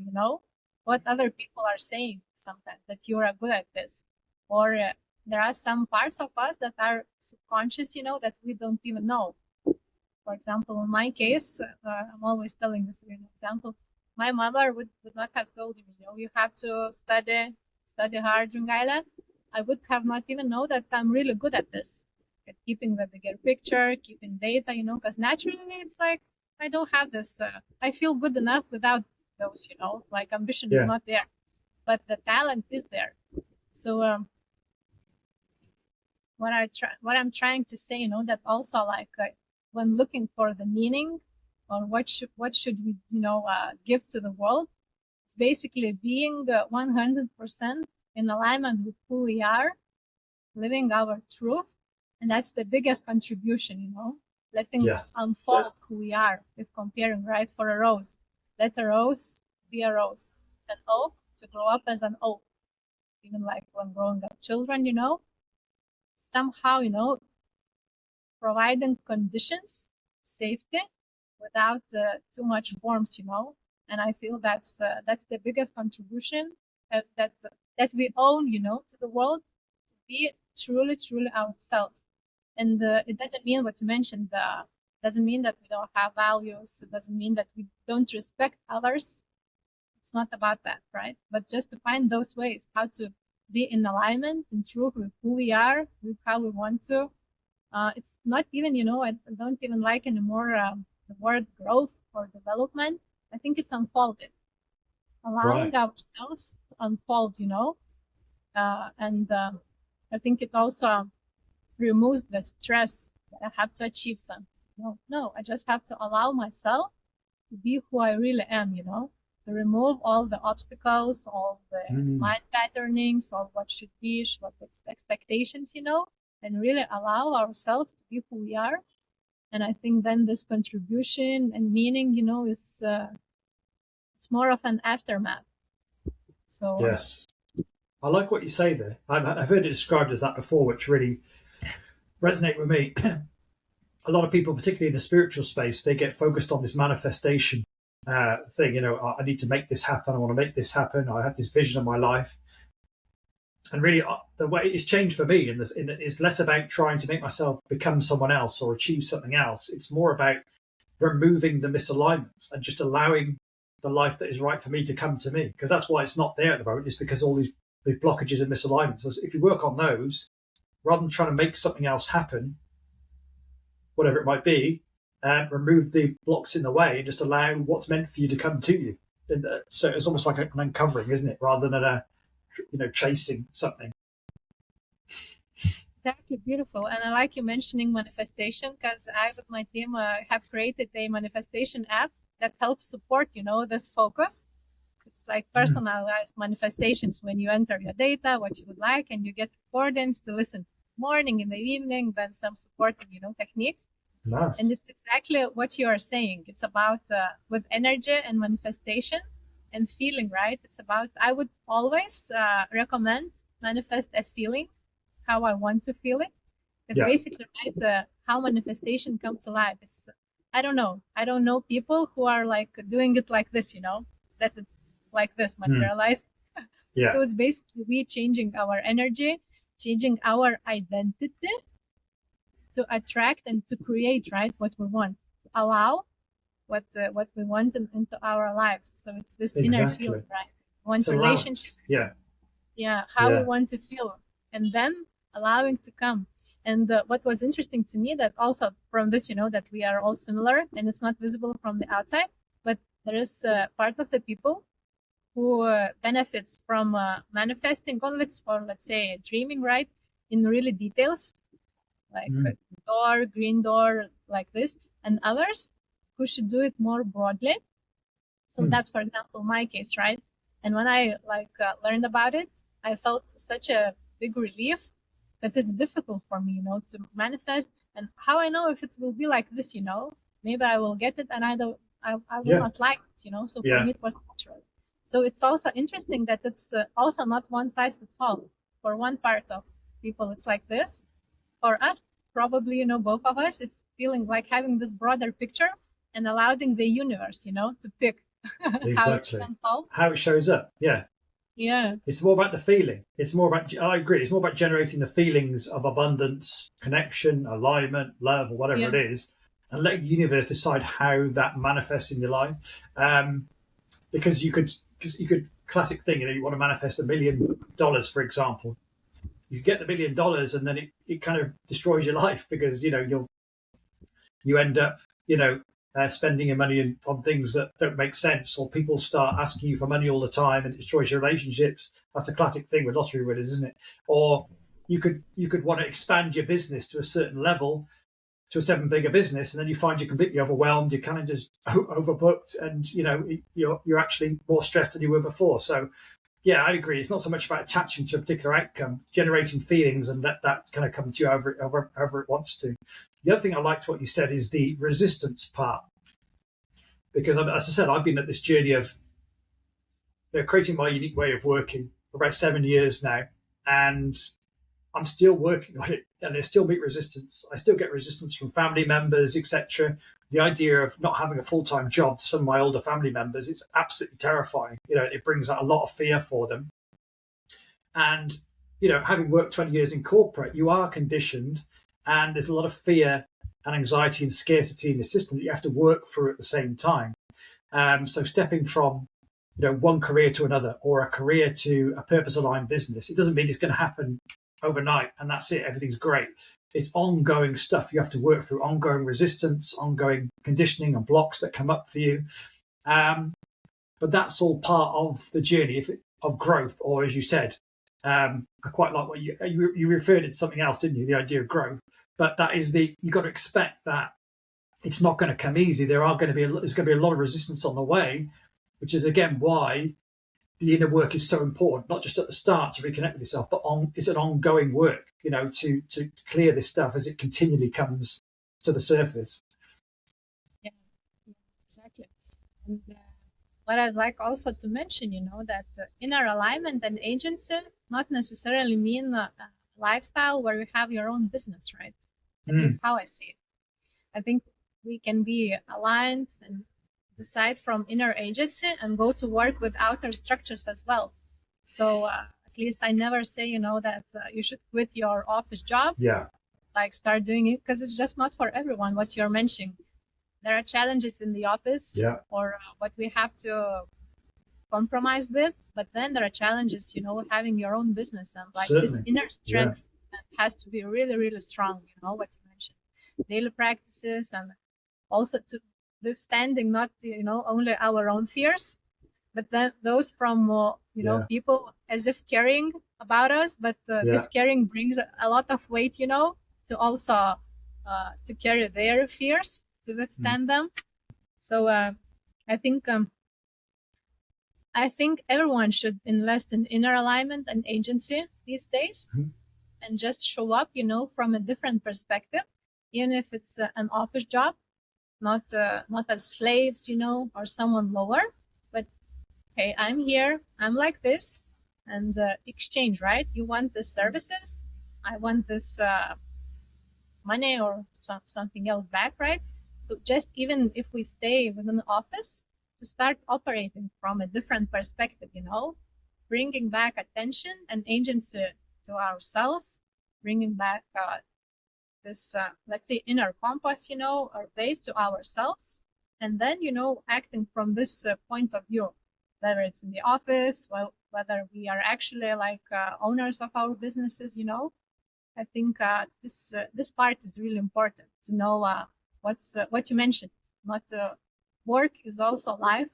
what other people are saying sometimes, that you are good at this. Or there are some parts of us that are subconscious, that we don't even know. For example, in my case, I'm always telling this example. My mother would not have told me, you have to study hard, Ringailė. I would have not even known that I'm really good at this, at keeping the bigger picture, keeping data, because naturally it's like, I don't have this, I feel good enough without those, like ambition is not there, but the talent is there. So what I'm trying to say, that also like when looking for the meaning or what should we, give to the world, it's basically being 100% in alignment with who we are, living our truth, and that's the biggest contribution, letting unfold who we are. If comparing, right, for a rose, let a rose be a rose, an oak to grow up as an oak. Even like when growing up children, somehow, providing conditions, safety, without too much forms, and I feel that's the biggest contribution that we own, to the world, to be truly ourselves. And it doesn't mean what you mentioned, doesn't mean that we don't have values. It doesn't mean that we don't respect others. It's not about that, right? But just to find those ways how to be in alignment and true with who we are, with how we want to. It's not even, I don't even like anymore the word growth or development. I think it's unfolded. Allowing ourselves to unfold, and I think it also removes the stress that I have to achieve something. No, I just have to allow myself to be who I really am, to remove all the obstacles, all the mind patternings, all what should be, what expectations, and really allow ourselves to be who we are. And I think then this contribution and meaning, is it's more of an aftermath. So yes, I like what you say there. I've heard it described as that before, which really resonate with me. A lot of people, particularly in the spiritual space, they get focused on this manifestation thing. I need to make this happen. I want to make this happen. I have this vision of my life. And really, the way it's changed for me is less about trying to make myself become someone else or achieve something else. It's more about removing the misalignments and just allowing the life that is right for me to come to me. Because that's why it's not there at the moment. It's because all these blockages and misalignments. So if you work on those, rather than trying to make something else happen, whatever it might be, remove the blocks in the way and just allow what's meant for you to come to you. So it's almost like an uncovering, isn't it? Rather than chasing something. Exactly, beautiful. And I like you mentioning manifestation, because I with my team have created a manifestation app that helps support, this focus. It's like personalized manifestations when you enter your data, what you would like, and you get recordings to listen morning, in the evening, then some supporting, techniques. Nice. And it's exactly what you are saying. It's about with energy and manifestation and feeling, right? It's about, I would always recommend manifest a feeling, how I want to feel it. Because basically, right, how manifestation comes to life is, I don't know people who are like doing it like this, that it's like this materialized. So it's basically we changing our energy, changing our identity to attract and to create, right, what we want, to allow what we want into our lives. So it's this inner feeling, right? We want relationship. How we want to feel, and then allowing to come. And what was interesting to me, that also from this, that we are all similar and it's not visible from the outside, but there is part of the people who benefits from manifesting conflicts, or let's say dreaming, right, in really details, like door, green door, like this, and others who should do it more broadly. So that's, for example, my case, right? And when I learned about it, I felt such a big relief, because it's difficult for me, to manifest. And how I know if it will be like this, maybe I will get it and I will not like it, So for me, it was natural. So it's also interesting that it's also not one size fits all. For one part of people, it's like this. For us, probably, both of us, it's feeling like having this broader picture and allowing the universe, to pick exactly how it shows up. Yeah, it's more about the feeling. It's more about, I agree, it's more about generating the feelings of abundance, connection, alignment, love, or whatever it is, and letting the universe decide how that manifests in your life. Because you could classic thing, you want to manifest $1 million, for example. You get the $1 million and then it kind of destroys your life, because you end up spending your money on things that don't make sense, or people start asking you for money all the time and it destroys your relationships. That's a classic thing with lottery winners, isn't it? Or you could want to expand your business to a certain level, to a 7-figure business, and then you find you're completely overwhelmed, you're kind of just overbooked, and you're actually more stressed than you were before. So yeah, I agree. It's not so much about attaching to a particular outcome, generating feelings, and let that kind of come to you however it wants to. The other thing I liked what you said is the resistance part, because as I said, I've been at this journey of creating my unique way of working for about 7 years now, and I'm still working on it, and I still meet resistance. I still get resistance from family members, etc. The idea of not having a full-time job to some of my older family members, it's absolutely terrifying. It brings out a lot of fear for them. And, having worked 20 years in corporate, you are conditioned, and there's a lot of fear and anxiety and scarcity in the system that you have to work through at the same time. So stepping from, one career to another, or a career to a purpose-aligned business, it doesn't mean it's going to happen overnight and that's it, everything's great. It's ongoing stuff you have to work through, ongoing resistance, ongoing conditioning and blocks that come up for you. But that's all part of the journey of growth, or as you said, I quite like what you referred to something else, didn't you? The idea of growth. But that is you've got to expect that it's not going to come easy. There's going to be a lot of resistance on the way, which is again why the inner work is so important, not just at the start to reconnect with yourself, but it's an ongoing work, to clear this stuff as it continually comes to the surface. Yeah, exactly. And what I'd like also to mention, that inner alignment and agency not necessarily mean a lifestyle where you have your own business, right? At least how I see it. I think we can be aligned and decide from inner agency and go to work with outer structures as well. So at least I never say, that you should quit your office job. Yeah. Like start doing it, because it's just not for everyone what you're mentioning. There are challenges in the office or what we have to compromise with, but then there are challenges, having your own business, and this inner strength has to be really, really strong, what you mentioned. Daily practices, and also to withstanding not only our own fears, but then those from people as if caring about us, but this caring brings a lot of weight, to also to carry their fears, to withstand them. So I think everyone should invest in inner alignment and agency these days, and just show up from a different perspective, even if it's an office job. Not as slaves, or someone lower, but hey, I'm here, I'm like this, and exchange, right? You want the services, I want this money or something else back, right? So just even if we stay within the office, to start operating from a different perspective, bringing back attention and agency to ourselves, bringing back this, let's say, inner compass, or base to ourselves, and then, acting from this point of view, whether it's in the office, whether we are actually like owners of our businesses, I think this part is really important to know what you mentioned. Not work is also life.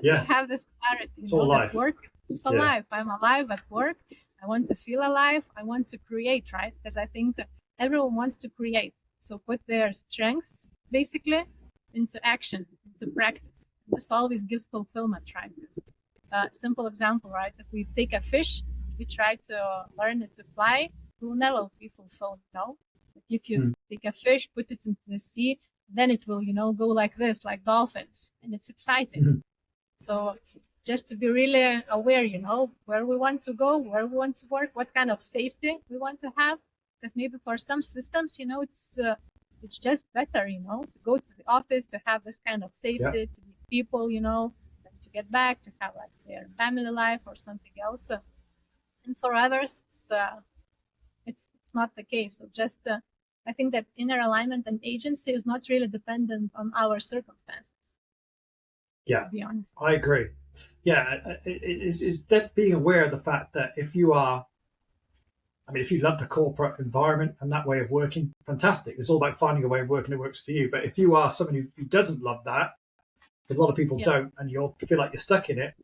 Yeah. We have this clarity, it's all life. That work is alive. I'm alive at work. I want to feel alive. I want to create, right? Because I think everyone wants to create. So put their strengths basically into action, into practice. This always gives fulfillment, right? Simple example, right? If we take a fish, we try to learn it to fly, we will never be fulfilled, But if you take a fish, put it into the sea, then it will, go like this, like dolphins, and it's exciting. So just to be really aware, where we want to go, where we want to work, what kind of safety we want to have. Because maybe for some systems, it's just better, to go to the office, to have this kind of safety, to meet people, and to get back, to have like their family life or something else. And for others, it's not the case. So just I think that inner alignment and agency is not really dependent on our circumstances. Yeah, to be honest. I agree. Yeah, it's that being aware of the fact that if you love the corporate environment and that way of working, fantastic. It's all about finding a way of working that works for you. But if you are someone who doesn't love that, a lot of people don't, and you feel like you're stuck in it,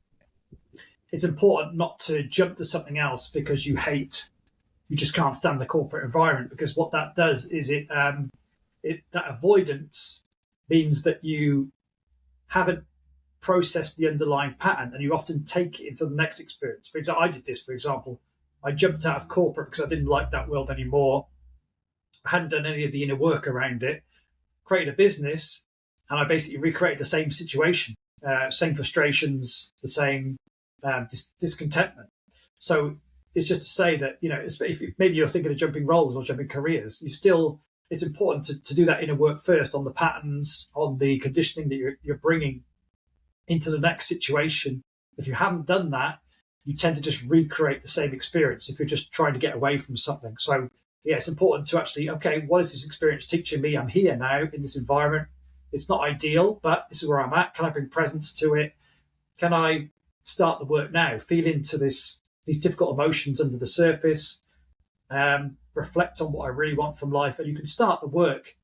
it's important not to jump to something else because you just can't stand the corporate environment, because what that does is that avoidance means that you haven't processed the underlying pattern, and you often take it into the next experience. For example, I did this, for example. I jumped out of corporate because I didn't like that world anymore. I hadn't done any of the inner work around it, created a business, and I basically recreated the same situation, same frustrations, the same discontentment. So it's just to say that, if maybe you're thinking of jumping roles or jumping careers, it's important to do that inner work first on the patterns, on the conditioning that you're bringing into the next situation. If you haven't done that, you tend to just recreate the same experience if you're just trying to get away from something. So yeah, it's important to actually, okay, what is this experience teaching me? I'm here now in this environment. It's not ideal, but this is where I'm at. Can I bring presence to it? Can I start the work now? Feel into these difficult emotions under the surface, reflect on what I really want from life, and you can start the work.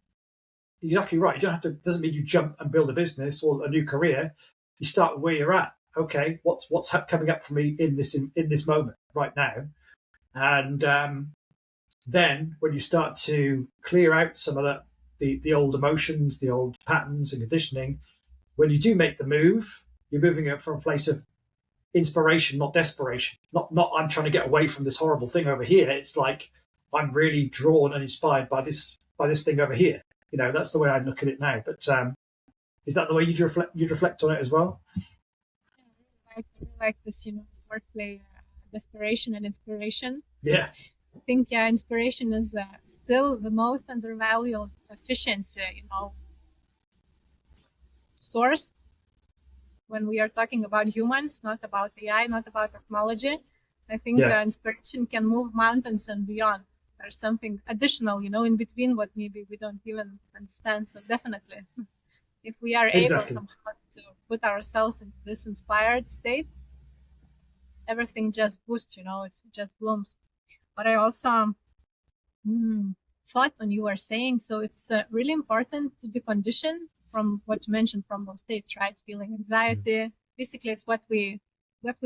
Exactly right. You don't have to. Doesn't mean you jump and build a business or a new career. You start where you're at. Okay, what's coming up for me in this moment right now, and then when you start to clear out some of the old emotions, the old patterns and conditioning, when you do make the move, you're moving it from a place of inspiration, not desperation. Not I'm trying to get away from this horrible thing over here. It's like I'm really drawn and inspired by this thing over here. That's the way I look at it now. But is that the way you'd reflect on it as well? I really like this, wordplay, desperation and inspiration. Yeah. I think, inspiration is still the most undervalued efficiency, source when we are talking about humans, not about AI, not about technology. I think inspiration can move mountains and beyond. There's something additional, in between what maybe we don't even understand. So definitely, if we are able somehow to put ourselves into this inspired state, everything just boosts, it just blooms. But I also thought when you were saying, so it's really important to decondition from what you mentioned, from those states, right? Feeling anxiety. Basically, it's what we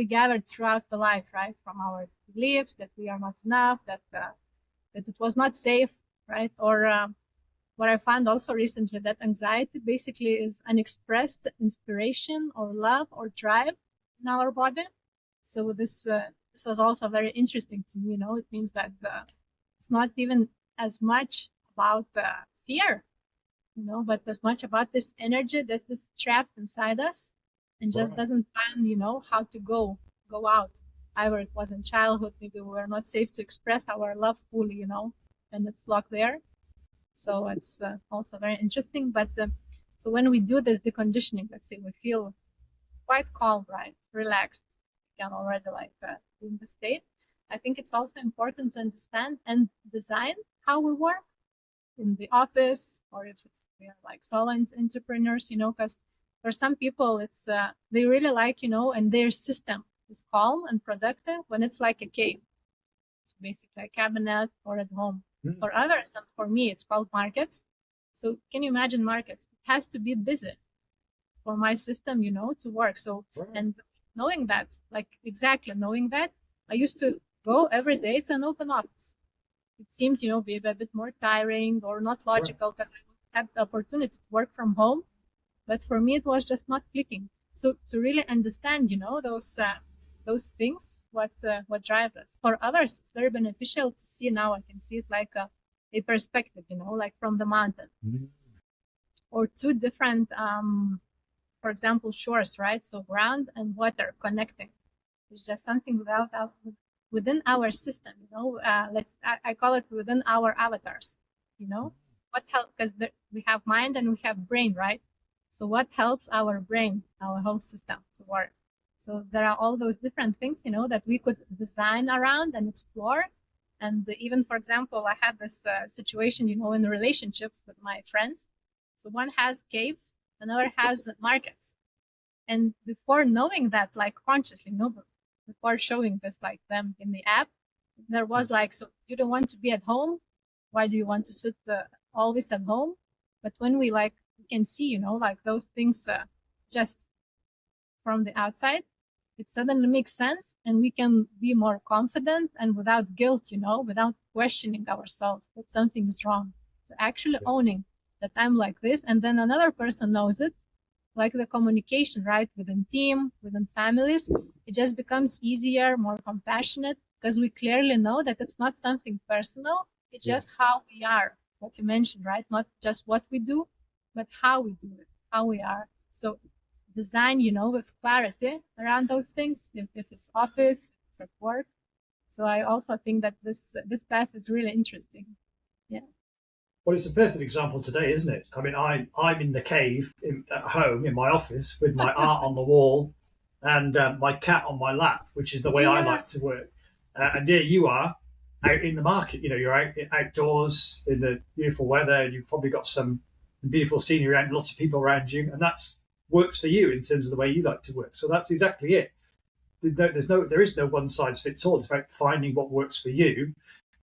gathered throughout the life, right? From our beliefs that we are not enough, that it was not safe, right? Or what I found also recently, that anxiety basically is unexpressed inspiration or love or drive in our body. So this was also very interesting to me. It means that it's not even as much about fear, but as much about this energy that is trapped inside us and just doesn't find, how to go out. Either it was in childhood, maybe we were not safe to express our love fully, and it's locked there. So it's also very interesting. But so when we do this deconditioning, let's say we feel quite calm, right, relaxed, we can already in the state. I think it's also important to understand and design how we work in the office, or if we are like solo entrepreneurs, because for some people it's they really like, and their system is calm and productive when it's like a cave. It's basically a cabinet or at home. For others, and for me, it's called markets. So can you imagine markets? It has to be busy for my system, to work. So, and knowing that, I used to go every day to an open office. It seemed, be a bit more tiring or not logical, because I had the opportunity to work from home But for me, it was just not clicking. So to really understand, those things, what drive us. For others, it's very beneficial to see. Now I can see it like a perspective, like from the mountain, or two different, for example, shores, right? So ground and water connecting. It's just something within our system, I call it within our avatars, what helps, because we have mind and we have brain, right? So what helps our brain, our whole system to work? So there are all those different things, that we could design around and explore. And even, for example, I had this situation, in relationships with my friends. So one has caves, another has markets. And before knowing that, like consciously, before showing this like them in the app, there was like, so you don't want to be at home? Why do you want to sit always at home? But when we can see, like those things just from the outside, it suddenly makes sense, and we can be more confident and without guilt, without questioning ourselves that something is wrong. So actually owning that I'm like this, and then another person knows it, like the communication, right, within team, within families, it just becomes easier, more compassionate, because we clearly know that it's not something personal. It's just how we are, what you mentioned, right? Not just what we do, but how we do it, how we are. So design, with clarity around those things, if it's office, if it's at work. So I also think that this path is really interesting. Yeah. Well, it's a perfect example today, isn't it? I mean, I'm in the cave at home in my office with my art on the wall and my cat on my lap, which is the way I like to work. And there you are out in the market. You're outdoors in the beautiful weather, and you've probably got some beautiful scenery around, lots of people around you, and that's works for you in terms of the way you like to work. So that's exactly it. There is no one size fits all. It's about finding what works for you,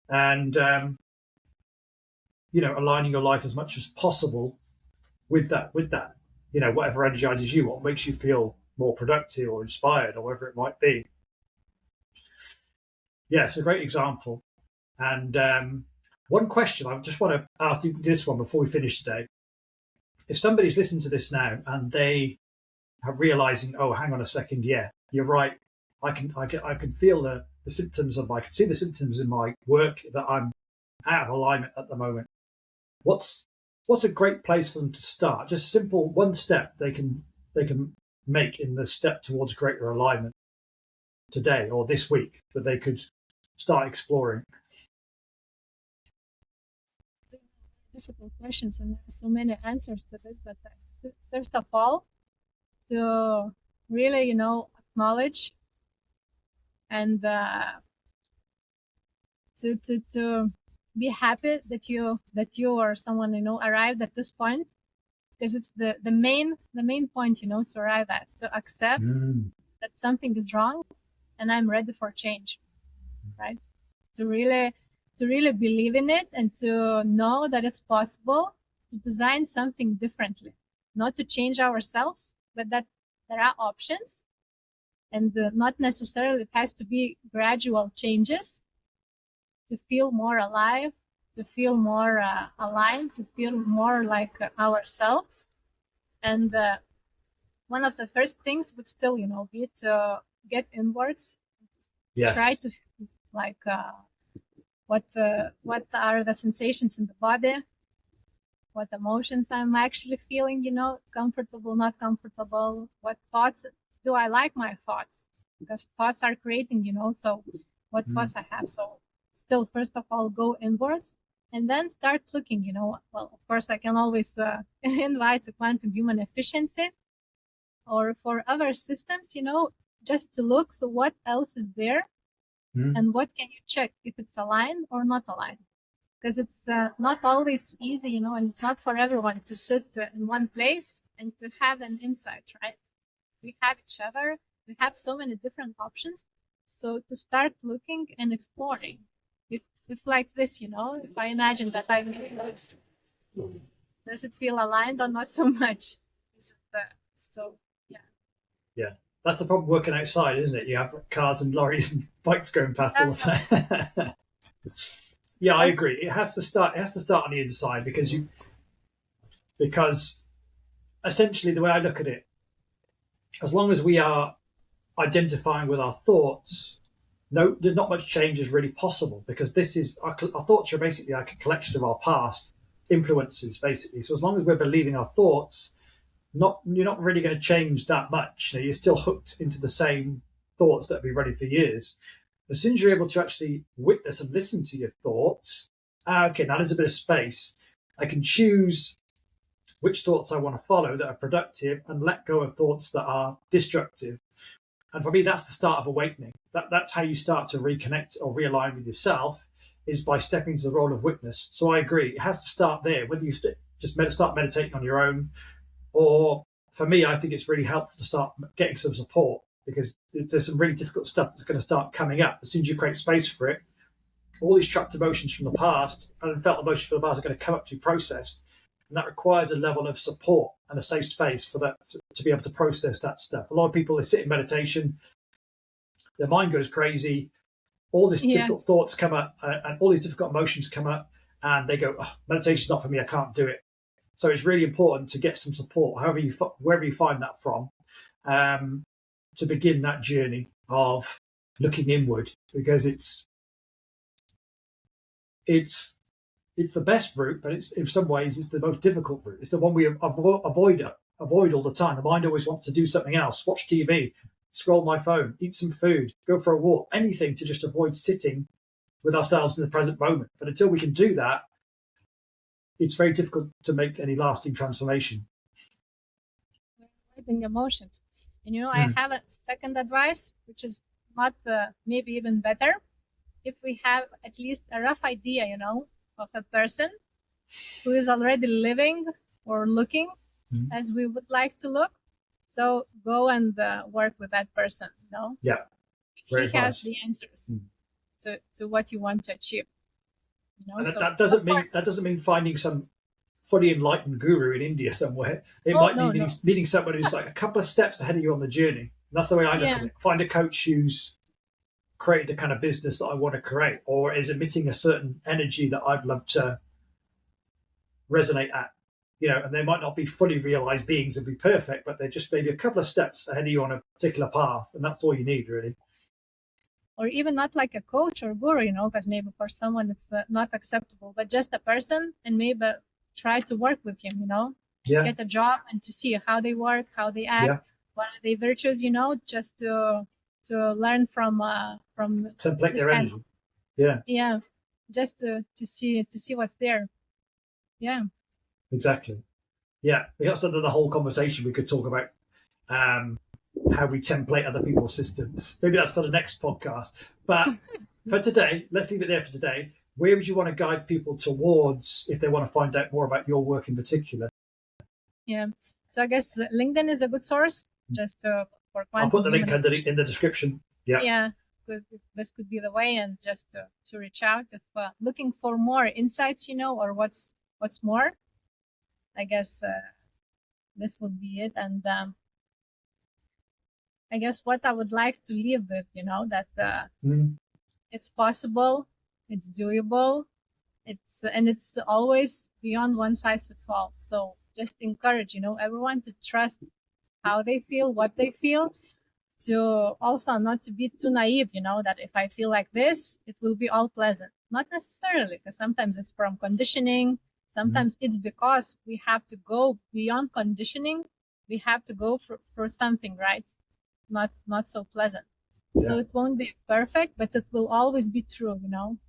and aligning your life as much as possible with that, whatever energizes you, what makes you feel more productive or inspired or whatever it might be. Yeah, it's a great example. And one question I just want to ask you this one before we finish today. If somebody's listened to this now and they are realizing, oh, hang on a second, yeah, you're right. I can feel the symptoms I can see the symptoms in my work that I'm out of alignment at the moment. What's a great place for them to start? Just simple one step they can make in the step towards greater alignment today or this week that they could start exploring. Difficult questions, and there are so many answers to this. But first of all, to really, acknowledge and to be happy that you or someone arrived at this point, because it's the main point to arrive at, to accept that something is wrong and I'm ready for change, right? To really believe in it and to know that it's possible to design something differently, not to change ourselves, but that there are options, and not necessarily it has to be gradual changes to feel more alive, to feel more aligned, to feel more like ourselves. And one of the first things would still, be to get inwards, try to like what are the sensations in the body, what emotions I'm actually feeling, comfortable, not comfortable, what thoughts do I like my thoughts, because thoughts are creating, so what thoughts I have. So still, first of all, go inwards and then start looking, well, of course, I can always invite to quantum human efficiency or for other systems, just to look. So what else is there? And what can you check if it's aligned or not aligned? Because it's not always easy, and it's not for everyone to sit in one place and to have an insight, right? We have each other. We have so many different options. So to start looking and exploring, if like this, if I imagine that I'm doing this, does it feel aligned or not so much? So, yeah. Yeah. That's the problem working outside, isn't it? You have cars and lorries and bikes going past all the time. Yeah, I agree. It has to start on the inside because essentially, the way I look at it, as long as we are identifying with our thoughts, no, there's not much change is really possible, because this is our thoughts are basically like a collection of our past influences, basically. So as long as we're believing our thoughts, you're not really going to change that much. You're still hooked into the same thoughts that have been running for years. As soon as you're able to actually witness and listen to your thoughts, okay, now there's a bit of space. I can choose which thoughts I want to follow that are productive and let go of thoughts that are destructive. And for me, that's the start of awakening. That's how you start to reconnect or realign with yourself, is by stepping into the role of witness. So I agree. It has to start there, whether you just start meditating on your own, or for me, I think it's really helpful to start getting some support, because there's some really difficult stuff that's going to start coming up. As soon as you create space for it, all these trapped emotions from the past and unfelt emotions from the past are going to come up to be processed. And that requires a level of support and a safe space for that to be able to process that stuff. A lot of people, they sit in meditation, their mind goes crazy, all these difficult thoughts come up, and all these difficult emotions come up, and they go, oh, meditation's not for me, I can't do it. So it's really important to get some support, wherever you find that from, to begin that journey of looking inward, because it's the best route, but in some ways it's the most difficult route. It's the one we avoid all the time. The mind always wants to do something else: watch TV, scroll my phone, eat some food, go for a walk, anything to just avoid sitting with ourselves in the present moment. But until we can do that, it's very difficult to make any lasting transformation. Avoiding emotions. And I have a second advice, which is not maybe even better. If we have at least a rough idea, of a person who is already living or looking as we would like to look, so go and work with that person. Yeah, he has the answers to what you want to achieve. And so that doesn't mean finding some fully enlightened guru in India somewhere. It might mean meeting someone who's like a couple of steps ahead of you on the journey. And that's the way I look at it. Find a coach who's create the kind of business that I want to create, or is emitting a certain energy that I'd love to resonate at, and they might not be fully realized beings and be perfect, but they're just maybe a couple of steps ahead of you on a particular path. And that's all you need, really. Or even not like a coach or guru, because maybe for someone it's not acceptable, but just a person, and maybe try to work with him, get a job and to see how they work, how they act, what are their virtues, just to learn from template their energy. Just to see what's there. Exactly. That's the whole conversation. We could talk about how we template other people's systems. Maybe that's for the next podcast, but for today, let's leave it there for today. Where would you want to guide people towards if they want to find out more about your work in particular? So I guess LinkedIn is a good source, just I'll put the link in the description. This could be the way, and just to reach out if looking for more insights, or what's more. I guess this would be it. And I guess what I would like to leave with, that it's possible, it's doable, it's always beyond one size fits all. So just encourage, everyone to trust how they feel, what they feel, to also not to be too naive, that if I feel like this, it will be all pleasant. Not necessarily, because sometimes it's from conditioning. Sometimes it's because we have to go beyond conditioning. We have to go for something, right? Not so pleasant. So it won't be perfect, but it will always be true,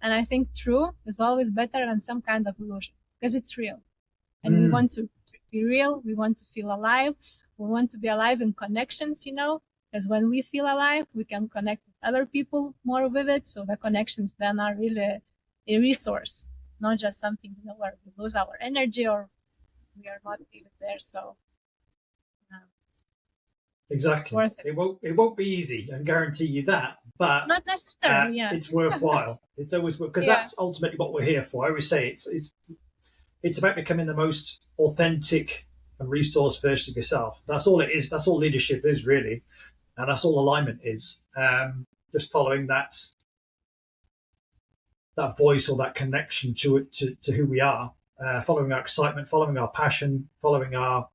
And I think true is always better than some kind of illusion, because it's real. And we want to be real. We want to feel alive. We want to be alive in connections, because when we feel alive, we can connect with other people more with it. So the connections then are really a resource, not just something, where we lose our energy or we are not even there. So exactly, it's worth it. It won't be easy, I guarantee you that, but not necessarily. It's worthwhile. It's always, because that's ultimately what we're here for. I always say it's about becoming the most authentic and resource version of yourself. That's all it is. That's all leadership is, really, and that's all alignment is. Just following that voice or that connection to who we are, following our excitement, following our passion, following our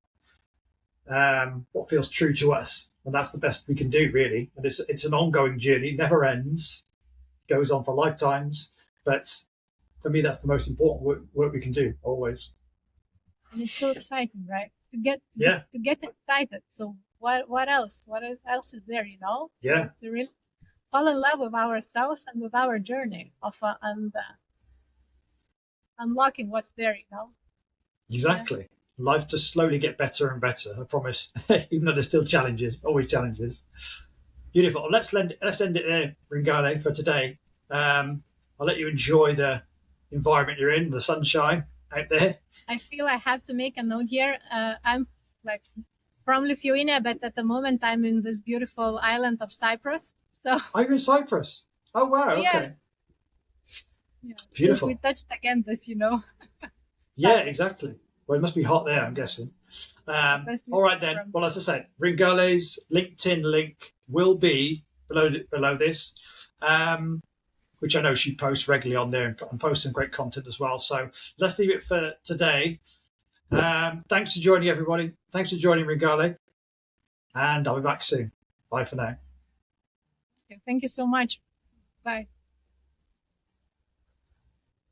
what feels true to us. And that's the best we can do, really. And it's an ongoing journey, never ends, goes on for lifetimes. But for me, that's the most important work we can do, always. And it's so exciting, right? To get excited. So what else? What else is there, Yeah. To really fall in love with ourselves and with our journey of unlocking what's there, Exactly. Yeah. Life just slowly get better and better, I promise. Even though there's still challenges, always challenges. Beautiful. Let's end it there, Ringailė, for today. I'll let you enjoy the environment you're in, the sunshine out there. I feel I have to make a note here. I'm from Lithuania, but at the moment I'm in this beautiful island of Cyprus. So are you in Cyprus? Oh wow, okay. Yeah. Beautiful. Since we touched again this, Yeah, exactly. Well, it must be hot there, I'm guessing. All right then. Well, as I said, Ringailė's LinkedIn link will be below this, which I know she posts regularly on there and posts some great content as well. So let's leave it for today. Thanks for joining, everybody. Thanks for joining, Ringailė. And I'll be back soon. Bye for now. Thank you so much. Bye.